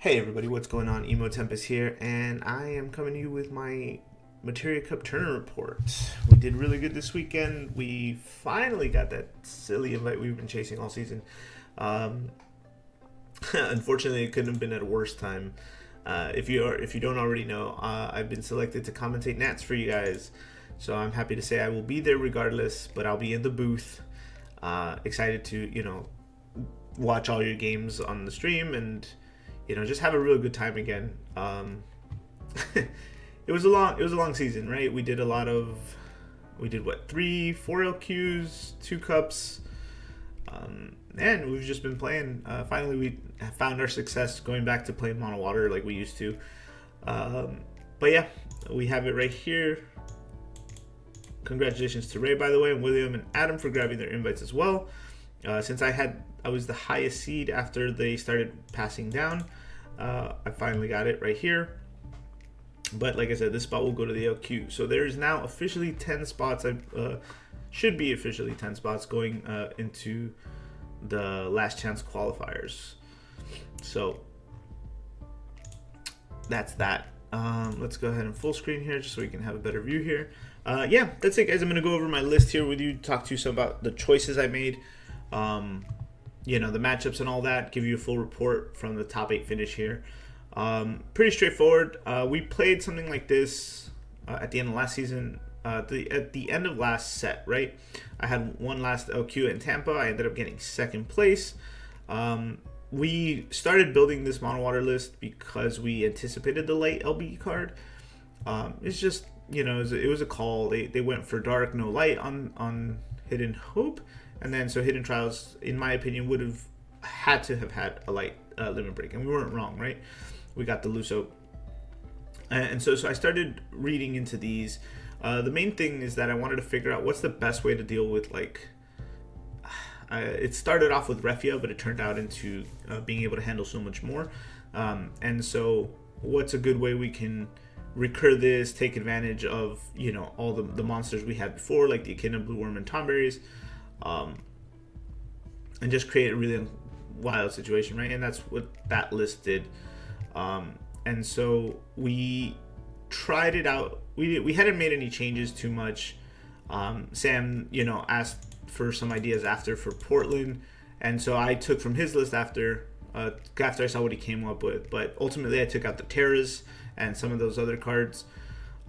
Hey everybody, what's going on? Emo Tempest here, and I am coming to you with my Materia Cup tournament report. We did really good this weekend. We finally got that silly invite we've been chasing all season. Um, Unfortunately, it couldn't have been at a worse time. If you don't already know, I've been selected to commentate Nats for you guys, so I'm happy to say I will be there regardless. But I'll be in the booth, excited to watch all your games on the stream and just have a real good time again. It was a long season, right? We did what, 4 LQs, 2 cups, and we've just been playing. Finally, we found our success going back to playing mono water like we used to. But yeah, we have it right here. Congratulations to Ray, by the way, and William and Adam for grabbing their invites as well. Since I was the highest seed after they started passing down, I finally got it right here. But like I said, this spot will go to the LQ. So there is now officially 10 spots. Should be officially 10 spots going into the last chance qualifiers. So that's that. Let's go ahead and full screen here just so we can have a better view here. Yeah, that's it, guys. I'm going to go over my list here with you, talk to you some about the choices I made. The matchups and all that, give you a full report from the top 8 finish here. Pretty straightforward. We played something like this at the end of last season, at the end of last set, right? I had one last LQ in Tampa. I ended up getting second place. We started building this mono water list because we anticipated the late LB card. It's just, it was a call. They went for dark, no light on Hidden Hope. And then, so Hidden Trials, in my opinion, would have had to have had a light limit break. And we weren't wrong, right? We got the Luso. And so I started reading into these. The main thing is that I wanted to figure out what's the best way to deal with, it started off with Refia, but it turned out into being able to handle so much more. And so what's a good way we can recur this, take advantage of, all the monsters we had before, like the Echidna, Blue Worm, and Tomberries. And just create a really wild situation, right? And that's what that list did. And so we tried it out. We hadn't made any changes too much. Sam, asked for some ideas after for Portland, and so I took from his list after I saw what he came up with. But ultimately, I took out the Terras and some of those other cards,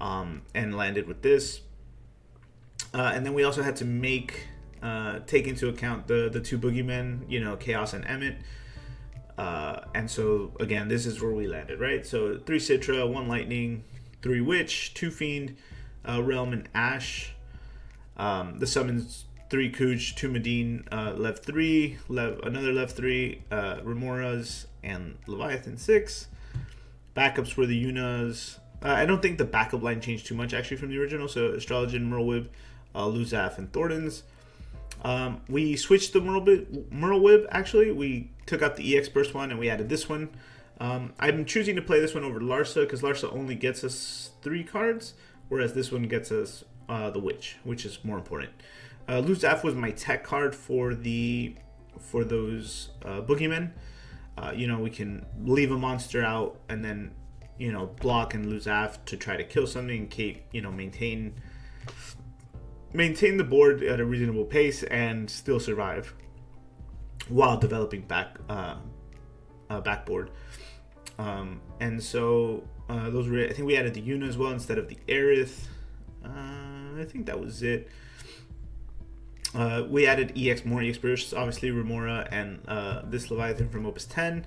and landed with this. And then we also had to take into account the 2 boogeymen, Chaos and Emmett. And so, again, this is where we landed, right? So 3 Citra, 1 Lightning, 3 Witch, 2 Fiend, Realm, and Ash. The summons 3 Cooch, 2 Medine, Lev 3, another Lev 3, Remoras, and Leviathan 6. Backups were the Yunas. I don't think the backup line changed too much, actually, from the original. So Astrologian, Merlwib, Luzaf, and Thorntons. We switched the Merlwib, actually. We took out the EX Burst one and we added this one. I'm choosing to play this one over Larsa because Larsa only gets us 3 cards, whereas this one gets us the Witch, which is more important. Luzaf was my tech card for those boogeymen. We can leave a monster out and then, block and Luzaf to try to kill something and keep, maintain the board at a reasonable pace and still survive while developing backboard. And so those were, I think we added the Yuna as well instead of the Aerith. I think that was it. We added more EX bursts, obviously Remora and this Leviathan from Opus 10.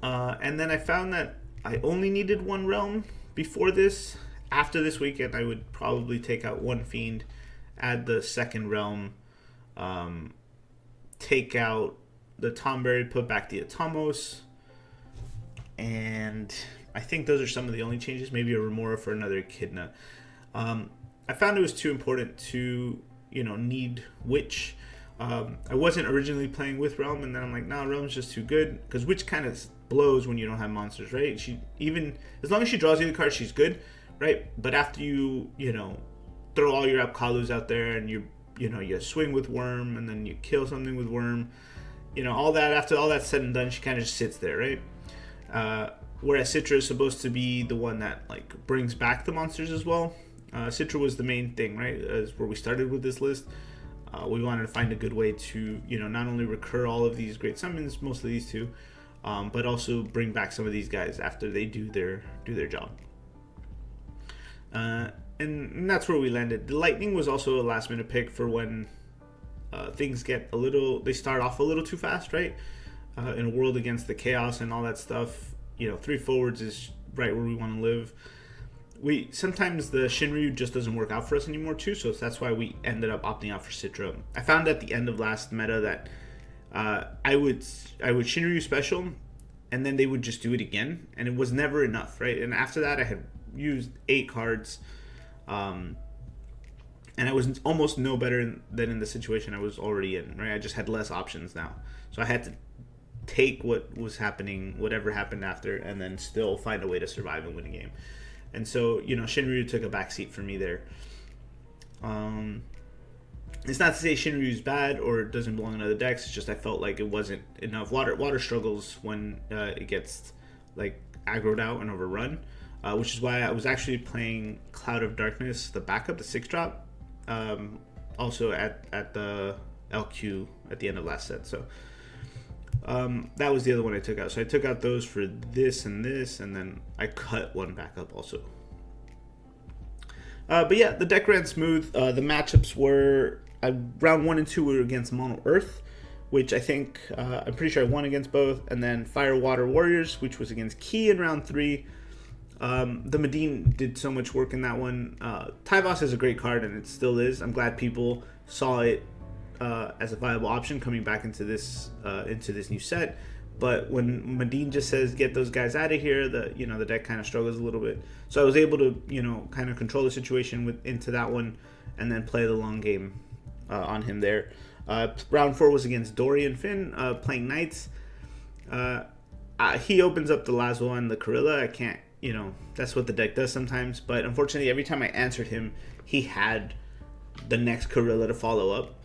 And then I found that I only needed 1 Realm before this. After this weekend, I would probably take out 1 Fiend, add the 2nd Realm, take out the Tomberry, put back the Atomos, and I think those are some of the only changes. Maybe a Remora for another Echidna. I found it was too important to, need Witch. I wasn't originally playing with Realm, and then I'm like, nah, Realm's just too good, because Witch kind of blows when you don't have monsters, right? As long as she draws you the card, she's good. Right, but after you throw all your Apkalus out there and you swing with Worm and then you kill something with Worm, all that, after all that's said and done, she kind of just sits there, right? Whereas Citra is supposed to be the one that like brings back the monsters as well. Citra was the main thing, right? As where we started with this list. We wanted to find a good way to, not only recur all of these great summons, mostly these two, but also bring back some of these guys after they do their job. And that's where we landed. The Lightning was also a last minute pick for when things get they start off a little too fast, right? In a world against the chaos and all that stuff, 3 forwards is right where we want to live. Sometimes the Shinryu just doesn't work out for us anymore too, so that's why we ended up opting out for Citra. I found at the end of last meta that I would Shinryu special, and then they would just do it again, and it was never enough, right? And after that, I had used 8 cards, and I was almost no better than in the situation I was already in, right? I just had less options now, so I had to take what was happening, whatever happened after, and then still find a way to survive and win a game. And so, Shinryu took a backseat for me there. It's not to say Shinryu's bad or it doesn't belong in other decks. It's just I felt like it wasn't enough. Water struggles when it gets like aggroed out and overrun, which is why I was actually playing Cloud of Darkness, the backup, the 6-drop, also at the LQ at the end of last set. So that was the other one I took out. So I took out those for this, and then I cut one back up also. But yeah, the deck ran smooth. The matchups were round 1 and 2 were against Mono Earth, which I think I'm pretty sure I won against both, and then Fire Water Warriors, which was against Key in round 3. The Medine did so much work in that one. Tyvos is a great card, and it still is. I'm glad people saw it as a viable option coming back into this new set. But when Medine just says get those guys out of here, the deck kind of struggles a little bit. So I was able to kind of control the situation into that one, and then play the long game on him there. Round 4 was against Dorian Finn, playing Knights. He opens up the Lazo and the Corilla. I can't, that's what the deck does sometimes. But unfortunately, every time I answered him, he had the next Corilla to follow up,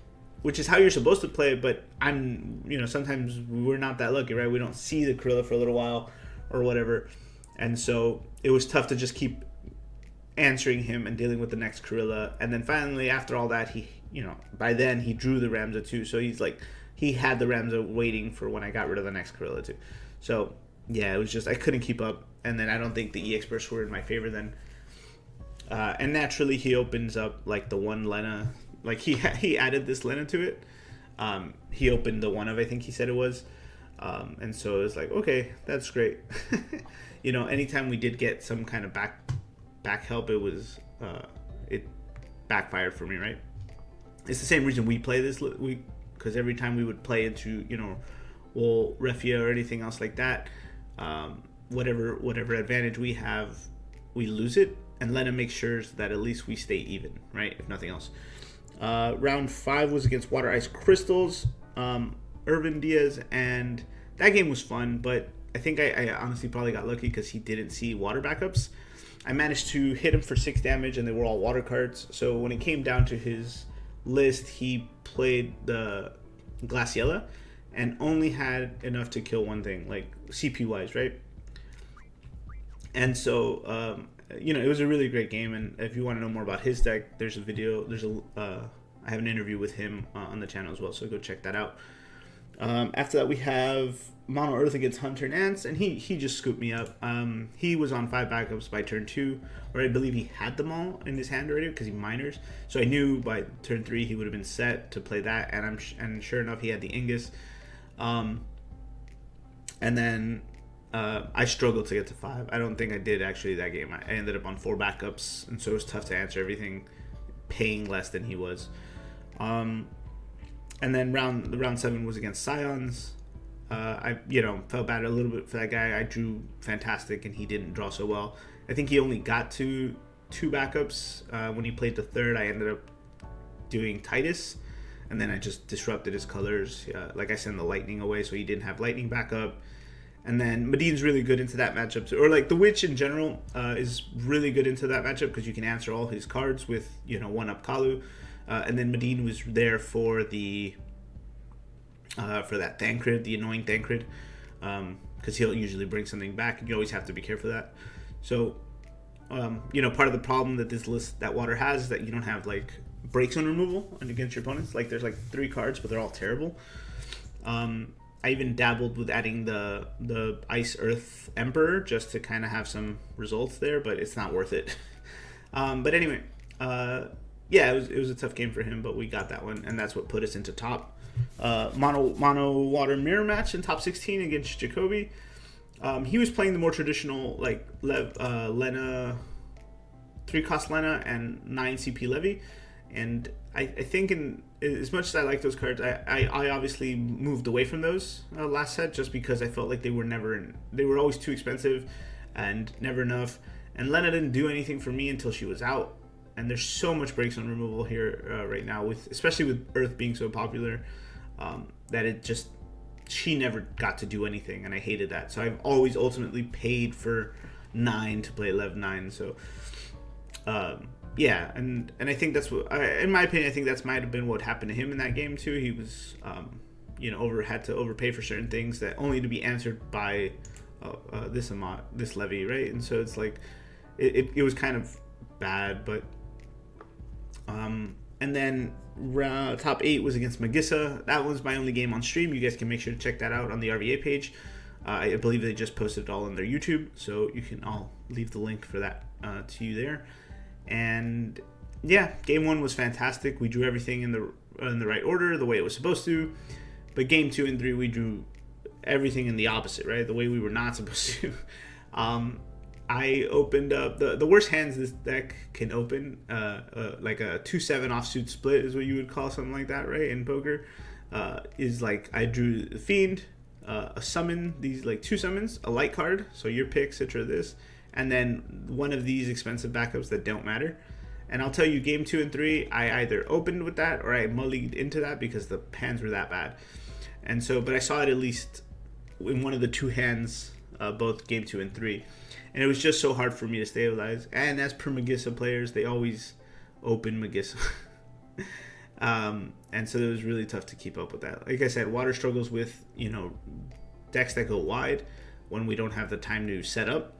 which is how you're supposed to play. But sometimes we're not that lucky, right? We don't see the Corilla for a little while or whatever. And so it was tough to just keep answering him and dealing with the next Corilla. And then finally, after all that, he, by then he drew the Ramza too. So he had the Ramza waiting for when I got rid of the next Corilla too. So yeah, it was just, I couldn't keep up. And then I don't think the EX bursts were in my favor then. And naturally he opens up like the one Lena, like he added this Lena to it. He opened the one of, I think he said it was. And so it was like, okay, that's great. Anytime we did get some kind of back help, it backfired for me, right? It's the same reason we play this, because every time we would play into, Refia or anything else like that, whatever advantage we have, we lose it, and Lena makes sure that at least we stay even, right? If nothing else. Round 5 was against Water Ice Crystals, Irvin Diaz, and that game was fun, but I think I honestly probably got lucky because he didn't see water backups. I managed to hit him for 6 damage, and they were all water cards. So when it came down to his list, he played the Glaciella and only had enough to kill one thing, like CP wise, right? And so it was a really great game. And if you want to know more about his deck, there's a video. I have an interview with him on the channel as well, so go check that out. After that, we have Mono Earth against Hunter and Ants, and he just scooped me up. He was on 5 backups by turn 2, or I believe he had them all in his hand already because he minors. So I knew by turn 3 he would have been set to play that, and sure enough, he had the Ingus. And then I struggled to get to 5. I don't think I did actually that game. I ended up on 4 backups, and so it was tough to answer everything, paying less than he was. And then round 7 was against Scions. I felt bad a little bit for that guy. I drew fantastic and he didn't draw so well. I think he only got to 2 backups. When he played the 3rd, I ended up doing Titus, and then I just disrupted his colors. Like I sent the Lightning away, so he didn't have Lightning backup. And then Medine's really good into that matchup, or like the Witch in general is really good into that matchup because you can answer all his cards with 1-up Kalu. And then Medine was there for the for that Thancred, the annoying Thancred, because he'll usually bring something back, and you always have to be careful of that. So, part of the problem that this list, that Water has, is that you don't have like break zone removal against your opponents. Like there's like 3 cards, but they're all terrible. I even dabbled with adding the Ice Earth Emperor just to kind of have some results there, but it's not worth it. But anyway, it was a tough game for him, but we got that one, and that's what put us into top mono water mirror match in top 16 against Jacoby. He was playing the more traditional like Lena, 3-cost Lena and 9 CP Levy, and I think as much as I like those cards, I obviously moved away from those last set just because I felt like they were always too expensive and never enough. And Lena didn't do anything for me until she was out. And there's so much break zone removal here right now, especially with Earth being so popular, that she never got to do anything, and I hated that. So I've always ultimately paid for 9 to play 11-9. So and I think that's what, in my opinion, I think that's might have been what happened to him in that game too. He was, had to overpay for certain things that only to be answered by this levy, right? And so it's like, it was kind of bad, but, and then top 8 was against Magissa. That was my only game on stream. You guys can make sure to check that out on the RVA page. I believe they just posted it all on their YouTube, so I'll leave the link for that to you there. And yeah, game 1 was fantastic. We drew everything in the right order, the way it was supposed to. But game 2 and 3, we drew everything in the opposite, right? The way we were not supposed to. I opened up the worst hands this deck can open, like a 2-7 offsuit split is what you would call something like that, right? In poker, is like I drew the Fiend, a summon, these like 2 summons, a light card, so your pick, Citra, this. And then one of these expensive backups that don't matter. And I'll tell you, game 2 and 3, I either opened with that or I mullied into that because the hands were that bad. And so, but I saw it at least in one of the 2 hands, both game 2 and 3. And it was just so hard for me to stabilize. And as per Magissa players, they always open Magissa. And so it was really tough to keep up with that. Like I said, Water struggles with, decks that go wide when we don't have the time to set up.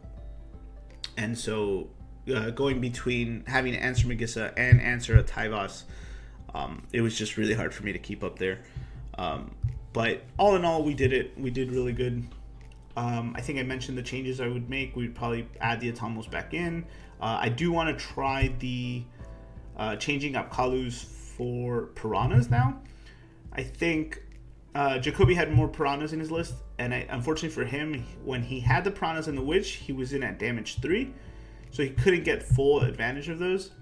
And so going between having to answer Magissa and answer a Tyvos, it was just really hard for me to keep up there. But all in all, we did it. We did really good. I think I mentioned the changes I would make. We'd probably add the Atomos back in. I do want to try the changing up Kalus for Piranhas now. I think Jacoby had more Piranhas in his list, and unfortunately for him, when he had the Piranhas and the Witch, he was in at damage 3, so he couldn't get full advantage of those.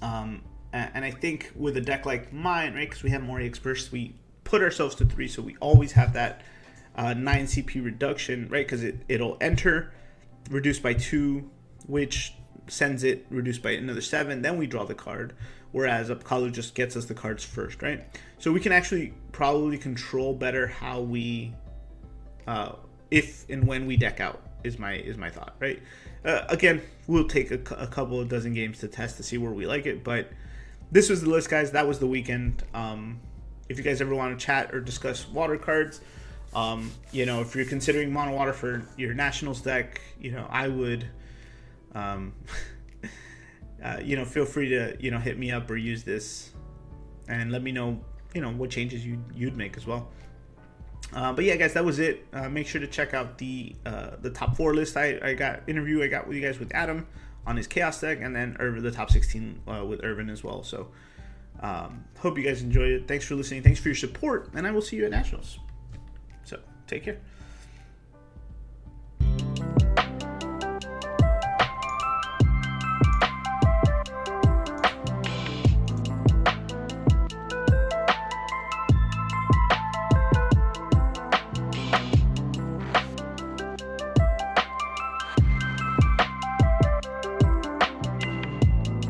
And I think with a deck like mine, right, because we have more Burst, we put ourselves to 3, so we always have that 9 CP reduction, right, because it'll enter, reduced by 2, which sends it reduced by another 7, then we draw the card, whereas Upkalu just gets us the cards first, right? So we can actually probably control better how we, if and when we deck out, is my thought, right? Again, we'll take a couple of dozen games to test to see where we like it, but this was the list, guys. That was the weekend. If you guys ever want to chat or discuss water cards, if you're considering mono water for your nationals deck, I would, feel free to, hit me up or use this and let me know, what changes you'd make as well. But yeah, guys, that was it. Make sure to check out the top 4 list I got with you guys with Adam on his Chaos deck, and then the top 16 with Irvin as well. So hope you guys enjoyed it. Thanks for listening. Thanks for your support, and I will see you at Nationals. So take care.